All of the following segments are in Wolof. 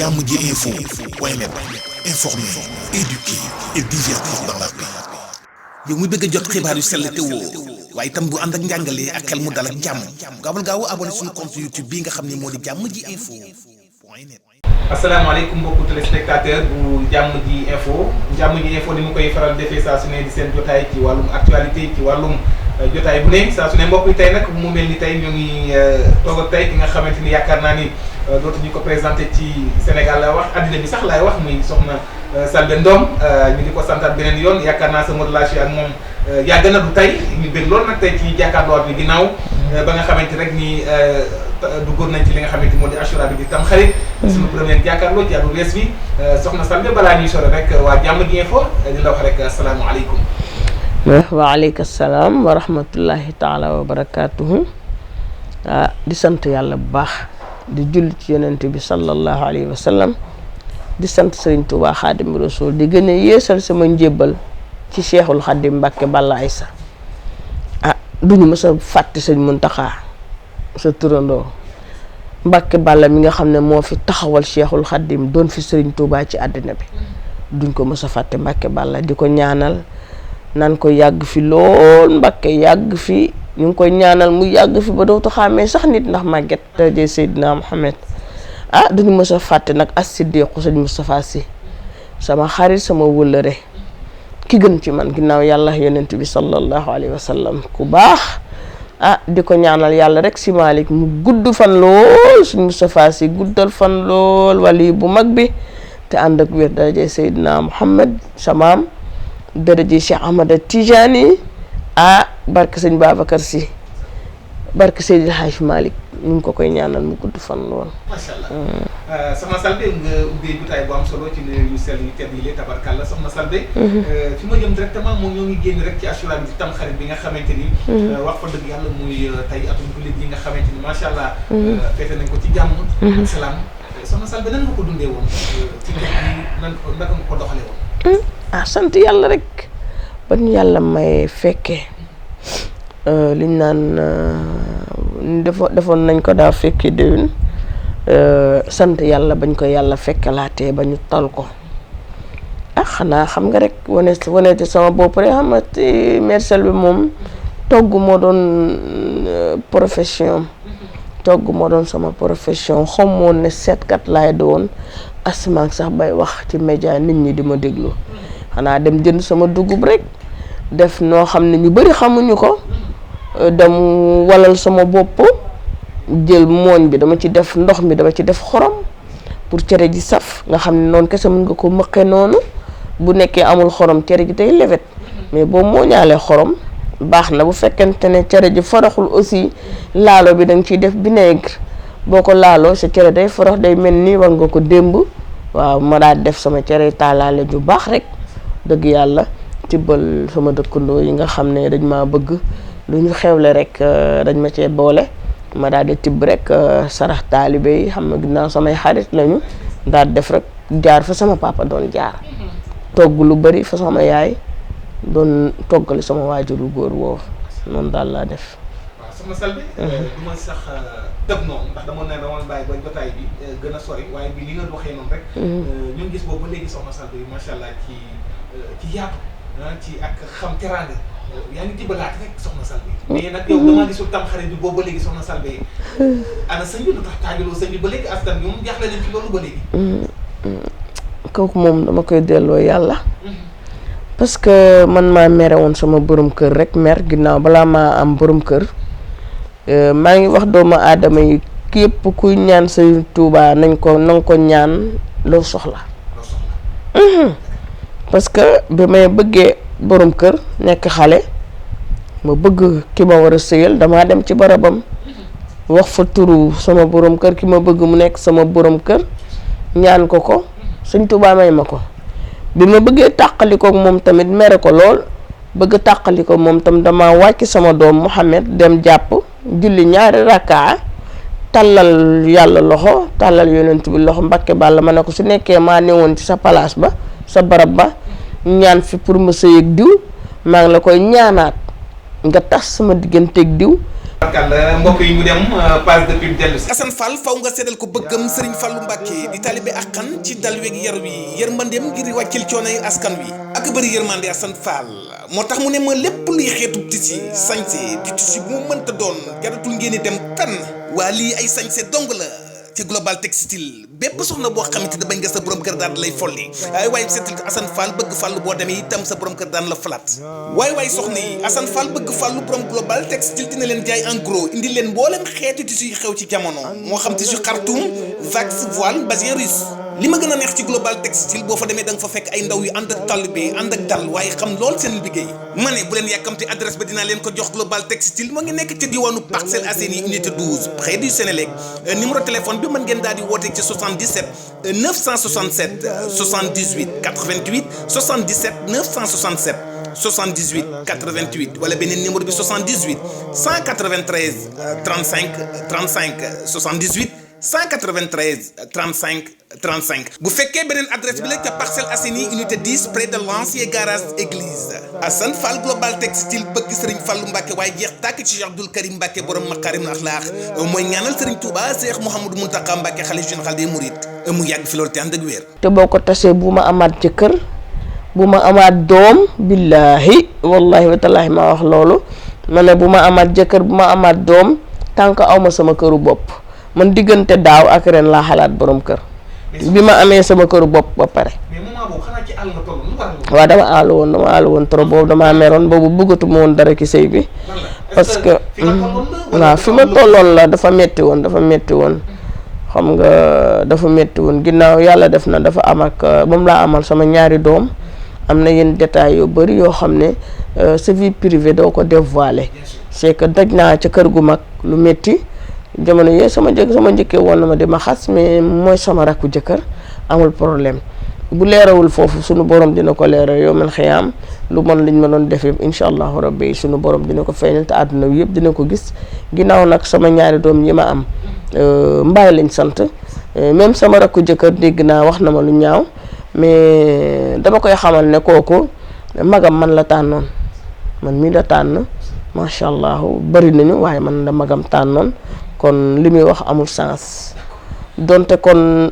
Jammji Info point net, informer, éduquer et divertir dans la paix. yow mu bëgg a jot xibaar yu sell te woo waaye itam bu ànd ak njàngalee ak xel mu dal ak jàmm gaawal gaaw abonné suñu compte YouTube bi nga xam ne moo di Jammji Info point net. asalaamaaleykum mbokku téléspectateur bu Jammji Info ni mu koy faral defee saa su ne di seen jotaay ci wàllum actualité ci wàllum jotaay bu ne saa su ne mbokk yi tey nag mu mel ni tey ñoo ngi toog ak tey ki nga xamante ni yaakaar naa ni dootuñu ko présenté ci Sénégal la wax addina bi sax laay wax muy soxna Selbé Ndom ñu di ko santaat beneen yoon yaakaar naa sama relation ak moom yàgg na du tey ñu bëgg loolu nag tey ci jàkkaarloo bi ginnaaw ba nga xamante rek ni duggoon nañ ci li nga xamante moo di Achoura bi di Tamxarit suñu première jàkkaarloo ci at bu bees bi soxna Selbé balaa ñuy sore rek waa Jammji Info di la wax rek asalaamaaleykum. waaleykum salaam wa rahmatullahi taala wa barakaatuhu. di sant yàlla bu baax di julli ci yonent bi sallallahu alayhi wa sallam di sant Sëriñ Tuubaa Xaadimu Rasuul di gën a yeesal sama njébbal ci Cheikhul Xaadim Mbàkke Balla Aysa duñu mës a fàtte Sëñ Muntaxaa sa turandoo Mbàkke Balla mi nga xam ne moo fi taxawal Cheikhul Xaadim doon fi Sëriñ Tuubaa ci àddina bi duñ ko mës a fàtte Mbàkke Balla di ko ñaanal nan ko yàgg fi lool Mbàkke yàgg fi ñu ngi koy ñaanal mu yàgg fi ba dootu xàmmee sax nit ndax màgget tëjee Seydina Muhammad duñu mës a fàtte nag as-Siddiqu Sëñ Moustapha Sy sama xarit sama wëllëre ki gën ci man ginnaaw yàlla yonent bi sallallahu alayhi wa sallam ku baax di ko ñaanal yàlla rek si Malick mu gudd fan lool Sëñ Moustapha Sy guddal fan lool wali bu mag bi te ànd ak wér daraje Seydina Muhammad samaam daraje Cheikh Ahmada Tijani barke Sëñ Babacar Sy barke Seydil Hadj Malick ñu ngi ko koy ñaanal mu gudd fan lool. macha allah soxna Selbé nga ubbee jotaay bu am solo ci yu sell yu tedd yi tabarkalla soxna Selbé. fi ma jëm directement moom ñoo ngi génn rek ci Achoura bi ci Tamxarit bi nga xamante ni. wax fa dëgg yàlla muy tey atum jullit yi nga xamante ni macha allah. feete nañ ko ci jàmm. ak salaam soxna Selbé nan nga ko dundee woon ci kër gi naka nga ko doxalee woon. sant yàlla rek ba ñu yàlla may fekkee liñ naan defoon nañ ko daa fekkee déwén sant yàlla bañ ko yàlla fekkalaatee ba ñu tal ko xanaa xam nga rek wane ci sama bopp rek xam nga Mère Selbé moom togg moo doon profession togg moo doon sama profession xamoon ne seetkat laay doon asmaan sax bay wax ci média nit ñi di ma déglu xanaa dem jënd sama dugub rek def noo xam ne ñu bari xamuñu ko dem walal sama bopp jël mooñ bi dama ci def ndox mi dama ci def xorom pour cere ji saf nga xam ne noonu kese mën nga ko mëqe noonu bu nekkee amul xorom cere ji day lewet mais boo mooñaalee xorom baax na bu fekkente ne cere ji foroxul aussi laalo bi da nga ciy def vinaigre boo ko laaloo sa cere day forox day mel ni war nga ko démb waaw ma daal def sama cere taalaale ju baax rek dëgg yàlla tibbal sama dëkkandoo yi nga xam ne dañ maa bëgg lu ñu xewle rek dañ ma cee boole ma daal di tibb rek sarax taalibe yi xam nga ginnaaw samay xarit lañu daal def rek jaar fa sama papa doon jaar togg lu bari fa sama yaay doon toggali sama waajuru góor woowu noonu daal laa def. waaw soxna Selbé du ma sax tëb noonu ndax dama bàyyi ba jotaay bi gën a sori waaye bi li nga waxee noonu rek ñu ngi gis boobu ba léegi soxna Selbé macha allah ci yaatu ci ak xam teraanga yaa ngi tibbalaat rek soxna Selbé mais nag yow damaa gisul Tamxarit bi boobu ba léegi soxna Selbé ana sëñ bi lu tax taajaloo sëñ bi ba léegi askan bi moom jaaxle nañ ci loolu ba léegi. kooku moom dama koy delloo yàlla parce que man maa mere woon sama borom kër rek mer ginnaaw balaa maa am borom kër maa ngi wax doomu aadama yi képp kuy ñaan Sëriñ Tuubaa na nga ko ñaan loo soxla. parce que bi may bëggee borom kër nekk xale ma bëgg ki ma war a sëyal damaa dem ci barabam wax fa turu sama borom kër ki ma bëgg mu nekk sama borom kër ñaan ko Sëñ Tuubaa may ma ko bi ma bëggee tàqalikook moom tamit mere ko lool bëgg tàqaliko moom tam dama wàcc sama doom Mouhamed dem jàpp julli 2 rakkaa tàllal yàlla loxo tàllal yonent bi loxo Mbàkke Balla ma ne ko su nekkee maa newoon ci sa palaas ba sa barab ba ñaan fi pour ma sëy ak diw maa ngi la koy ñaanaat nga tas sama digganteeg diw kàlla mbokk yi mu dem page de pub dellu si. Assane Fall faw nga seddal ko bëggam Serigne Fallou Mbacké di taalibe ak xan ci dal weeg yar wi yërmandeem ngir wàccil coono yi askan wi ak bëri yërmande Assane Fall moo tax mu ne ma lépp luy xeetu tisi sañse di tisi bu mu mënta doon jaratul ngeen di dem fenn waa lii ay sañse dong la ci global textile bépp soxna boo xamante ne bañ nga sa borom kër daan lay folli waaye seetal ko Assane Fall bëgg fàllu boo demee itam sa borom kër daan la falaat waaye soxna yi Assane Fall bëgg fàllu borom global textile dina leen jaay en gros indi leen mboolem xeetu tissu yu xew ci jamono moo xam tissu khartoum vax voile bazin russe li ma gën a neex ci global textile boo fa demee da nga fa fekk ay ndaw yu ànd ak talibé ànd ak dal waaye xam lool seen liggéey ma ne bu leen yàkkamte adresse ba dinaa leen ko jox global textile moo ngi nekk ci diwaanu Parcelles Assainies unité 12 près du Sénélec numéro téléphone bi mën ngeen daal di woote ci 77 967 78 88 77 967 78 88 wala beneen numéro bi 78 193 35 35 78 193 35 35 bu fekkee beneen adresse bi la ca Parcelles Assainies unité 10 près de l'ancien garage église Assane Fall global textile bëgg Serigne Fallou Mbacké waaye jeex tàkk ci Cheikh Abdoul Karim Mbacké borom Makarim Akhlaq mooy ñaanal Serigne Touba Cheikh Mouhamadou Mountakha Mbacké khalife général des mourides mu yàgg fi loolu te ànd ak wér. te boo ko tasee bu ma amaat jëkkër bu ma amaat doom billahi wallahi wa taalahi ma wax loolu ma ne bu ma amaat jëkkër bu ma amaat doom tant que aw ma sama këru bopp man diggante daaw ak ren laa xalaat borom kër bi ma amee sama këru bopp ba pare. mais moment boobu xanaa ci àll nga toll lu war waaw dama àll woon trop boobu damaa meroon boobu bëggatuma woon dara ci sëy bi parce que waaw fi ma tolloon la dafa metti woon xam nga dafa metti woon ginnaaw yàlla def na dafa am ak moom laa amal sama ñaari doom am na yenn détails yu bari yoo xam ne sa vie privée doo ko dévoiler c'est que daj naa ca kër gu mag lu metti jamono yee sama njëkkee woon na ma di ma xas mais mooy sama rakku jëkkër amul problème bu leerawul foofu sunu borom dina ko leeral yow man xiyaam lu mën liñ ma doon def yëpp incha allahu rabbi sunu borom dina ko feeñal te àdduna bi yëpp dina ko gis ginnaaw nag sama ñaari doom yi ma am mbaay lañ sant même sama rakku jëkkër dégg naa wax na ma lu ñaaw mais dama koy xamal ne kooku magam man la tànnoon man mii la tànn macha allah bari nañu waaye man la magam tànnoon kon li muy wax amul sens donte kon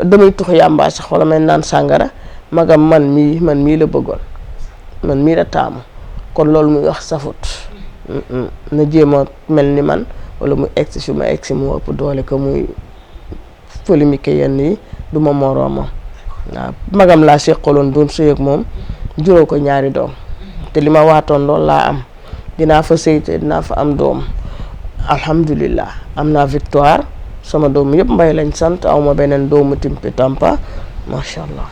damay tux yàmbaa sax wala may naan sàngara magam man mii la bëggoon man mii la taamu kon loolu muy wax safut na jéem a mel ni man wala mu egsi fi ma egsi mu ëpp doole ko muy polémique yenn yi du ma moroomam waaw magam laa seqaloon doon sëy ak moom juróo ko ñaari doom te li ma waatoon loolu laa am dinaa fa sëy te dinaa fa am doom alhamdulillah am naa victoire sama doom yëpp mbay lañ sant aw ma beneen doomu timpi tampa macha allah.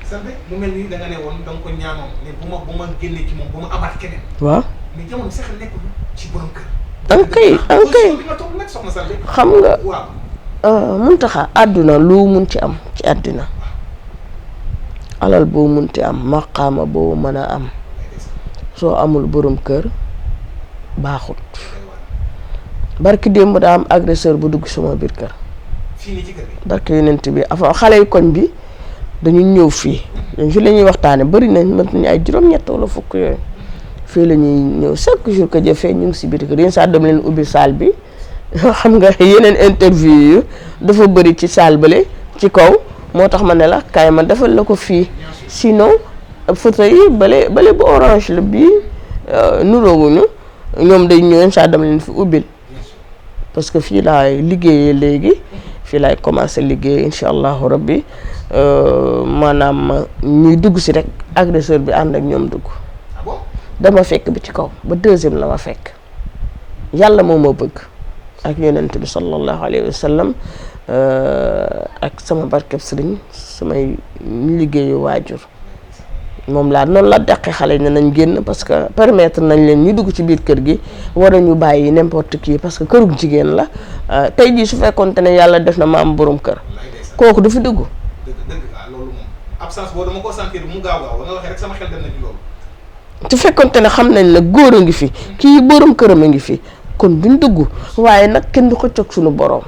Selbé mu mel ni da nga ne woon da nga ko ñaanoon ne bu ma génnee ci moom bu ma amaat keneen. waaw mais jamono sax nekkul ci borom kër. ankay xam nga. waaw Muntaxa àdduna lu mun ci am ci àddina alal boo munti am maqaama boo mën a am soo amul borom kër baaxut. barki démb daa am agresseur bu dugg sama biir kër. barki yonent bi avant xale yu koñ bi dañu ñëw fii fi la ñuy waxtaane bari nañ mën nañu ay juróom-ñett wala fukk yooyu fii la ñuy ñëw chaque jour que jëfee ñu ngi si biir kër yéen saa dem leen ubbi salle bi xam nga yeneen interview yu dafa bëri ci salle bale ci kaw moo tax ma ne la kaay ma defal la ko fii sinon fauteuil yi bale bu orange la bii nuroowuñu ñoom day ñëw yéen saa dem leen fi ubbil parce que fii laay liggéeyee léegi fii laay commencé liggéey incha allahu rabbi maanaam ñuy dugg si rek agresseur bi ànd ak ñoom dugg dama fekk bi ci kaw ba deuxième la ma fekk yàlla moo ma bëgg ak yonent bi sallallahu alayhi wa sallam ak sama barkeb sëriñ samay liggéeyu waajur moom laa noonu la daqe xale ne nañ génn parce que permettre nañ leen ñu dugg ci biir kër gi war a ñu bàyyi n'importe qui parce que kërug jigéen la tey jii su fekkoonte ne yàlla def na ma am borom kër kooku du fi dugg. loolu moom absence boobu dama ko sentir mu gaaw nga waxee rek sama xel dem na ci loolu. su fekkoonte ne xam nañ la góor a ngi fi kii borom këram a ngi fi kon duñ dugg waaye nag kenn du ko cog suñu borom.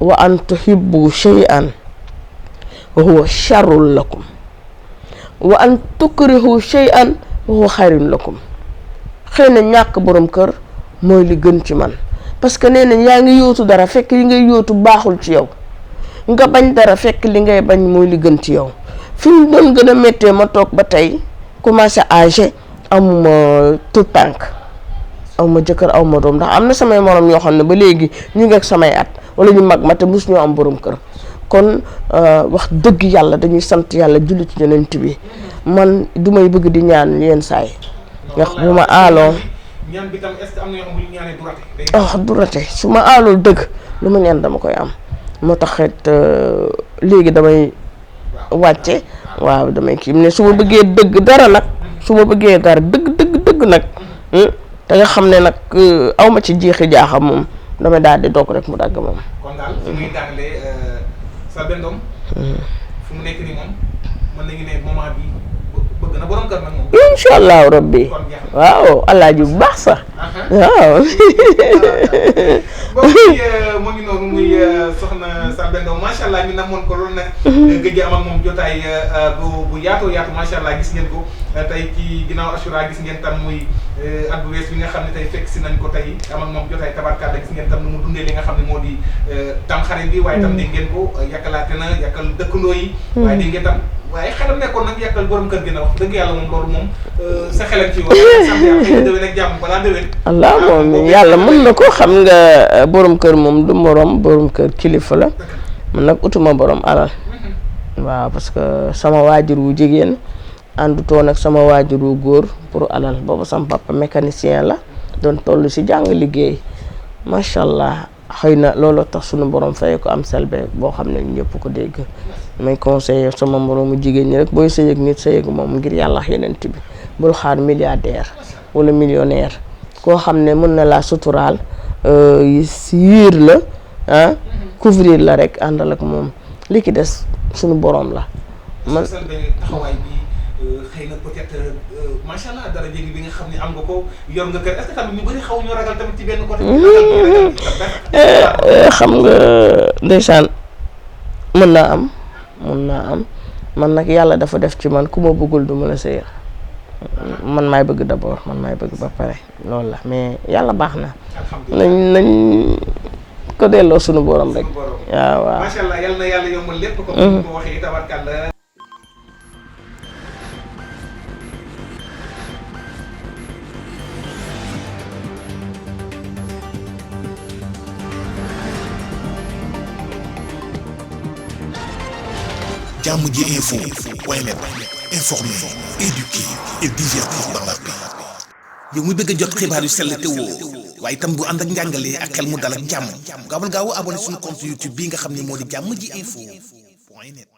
wa an tuhibbu shay'an wa huwa sharrun lakum wa an tukrihu shay'an wa huwa xayrun lakum xëy na ñàkk borom kër mooy li gën ci man parce que nee nañ yaa ngi yóotu dara fekk li ngay yóotu baaxul ci yow nga bañ dara fekk li ngay bañ mooy li gën ci yow fi mu doon gën a méttee ma toog ba tey commencé âgé amuma tout tànk awma jëkkër awma doom ndax am na samay morom ñoo xam ne ba léegi ñu ngi ak samay at wala ñu mag ma te mus ñoo am borom kër kon wax dëgg yàlla dañuy sant yàlla julli ci yonent bi man du may bëgg di ñaan yenn saay ndax bu ma aaloo ñaan bi tam est-ce que am na yoo xam bu ñu ñaanee du rate du rate su ma aalul dëgg lu ma ñaan dama koy am moo tax it léegi damay wàcce waaw damay kii ne su ma bëggee dëgg dara nag su ma bëggee dara dëgg nag te nga xam ne nag aw ma ci jeexi jaaxam moom damay daal di dog rek mu dagg moom. kon daal fi muy daangalee Selbé Ndom fu mu nekk nii moom mën nañu ne moment bi bëgg na borom kër nag moom. incha allahu rabbi waaw alaaji bu baax sax. waaw. mbokk yi mu ngi noonu muy soxna Selbé Ndom macha allah ñu namoon ko loolu nag. gëj am ak moom jotaay bu yaatoo yaatu macha allah gis ngeen ko tey ci ginnaaw Achoura gis ngeen tam muy at bu wees bi nga xam ne tey fekk si nañ ko tey am ak moom jotaay tabarkalla gis ngeen tam nu mu dundee li nga xam ne moo di tamxarit bi waaye tam dégg ngeen ko yàkkalaate na yàkkal dëkkandoo yi. waaye dégg ngeen tam. waaye xelam nekkoon nag yàkkal borom kër gi na wax dëgg yàlla moom loolu moom sa xelam ci wax sant yàlla xëy na déwén ak jàmm balaa déwén. allah moom yàlla mën na ko xam nga borom kër moom du morom borom kër kilifa la man nag utuma borom alal waaw parce que sama waajur wu jigéen àndutoon ak sama waajur wu góor pour alal boobu sama papa mécanicien la doon toll si jàng liggéey macha allah xëy na looloo tax sunu borom fay ko am Selbé boo xam ne ñëpp ko dégg. may conseiller sama moroomu jigéen ñi rek booy sëy ak nit sëy ak moom ngir yàlla yenent bi bul xaar milliardaire wala millionnaire koo xam ne mën na laa suturaal yiir la couvrir la rek àndal ak moom li ki des suñu borom la. man taxawaay bi xëy na peut-être macha allah dara jéegi bi nga xam ne am nga ko yor nga kër est-ce que tamit ñu bëri xaw ñu ragal tamit ci benn côté. xam nga ndeysaan mën naa am man nag yàlla dafa def ci man ku ma bëggul du mën a sëy man maay bëgg d'abord man maay bëgg ba pare loolu la mais yàlla baax na. nañ ko delloo sunu borom rek. waaw. macha allah yal na yàlla yombal lépp. comme ni ko waxee tabarkalla. Jàmm ji info point net informer, éduquer et divertir dans la paix. yow mi bëgg a jot xibaar yu sell te woo waaye itam bu ànd ak njàngalee ak xel mu dal ak jàmm gaawal gaaw abonné suñu compte YouTube bii nga xam ne moo di Jàmm ji info point net.